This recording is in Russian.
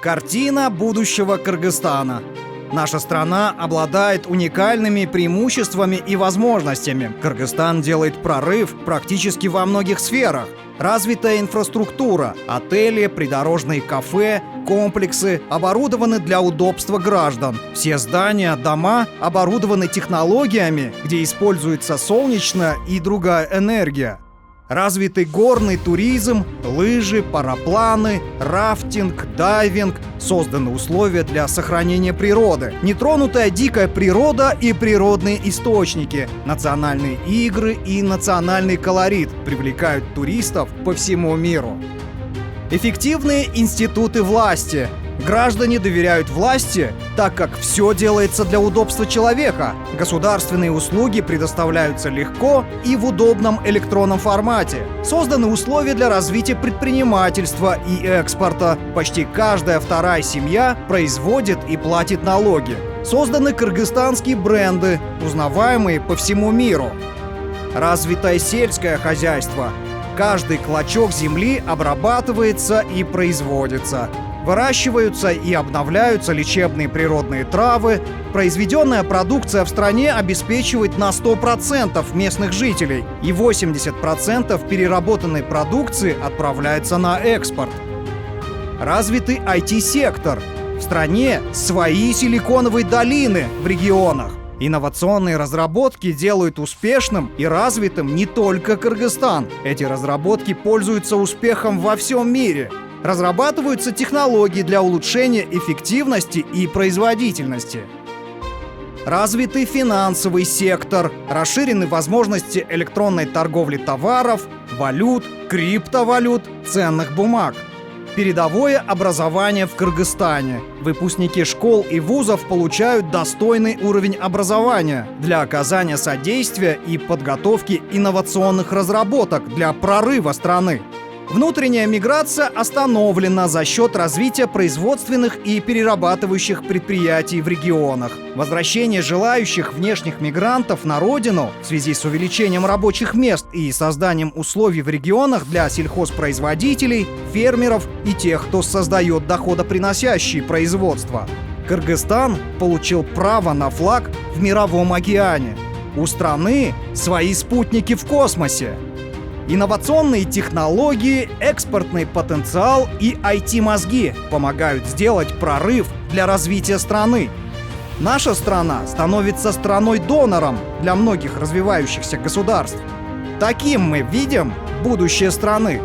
Картина будущего Кыргызстана. Наша страна обладает уникальными преимуществами и возможностями. Кыргызстан делает прорыв практически во многих сферах. Развитая инфраструктура, отели, придорожные кафе, комплексы оборудованы для удобства граждан. Все здания, дома оборудованы технологиями, где используется солнечная и другая энергия. Развитый горный туризм, лыжи, парапланы, рафтинг, дайвинг. Созданы условия для сохранения природы. Нетронутая дикая природа и природные источники. Национальные игры и национальный колорит привлекают туристов по всему миру. Эффективные институты власти. Граждане доверяют власти, так как все делается для удобства человека. Государственные услуги предоставляются легко и в удобном электронном формате. Созданы условия для развития предпринимательства и экспорта. Почти каждая вторая семья производит и платит налоги. Созданы кыргызстанские бренды, узнаваемые по всему миру. Развитое сельское хозяйство. Каждый клочок земли обрабатывается и производится. Выращиваются и обновляются лечебные природные травы. Произведенная продукция в стране обеспечивает на 100% местных жителей, и 80% переработанной продукции отправляется на экспорт. Развитый IT-сектор. В стране свои силиконовые долины в регионах. Инновационные разработки делают успешным и развитым не только Кыргызстан. Эти разработки пользуются успехом во всем мире. Разрабатываются технологии для улучшения эффективности и производительности. Развитый финансовый сектор. Расширены возможности электронной торговли товаров, валют, криптовалют, ценных бумаг. Передовое образование в Кыргызстане. Выпускники школ и вузов получают достойный уровень образования для оказания содействия и подготовки инновационных разработок для прорыва страны. Внутренняя миграция остановлена за счет развития производственных и перерабатывающих предприятий в регионах. Возвращение желающих внешних мигрантов на родину в связи с увеличением рабочих мест и созданием условий в регионах для сельхозпроизводителей, фермеров и тех, кто создает доходоприносящие производства. Кыргызстан получил право на флаг в мировом океане. У страны свои спутники в космосе. Инновационные технологии, экспортный потенциал и IT-мозги помогают сделать прорыв для развития страны. Наша страна становится страной-донором для многих развивающихся государств. Таким мы видим будущее страны.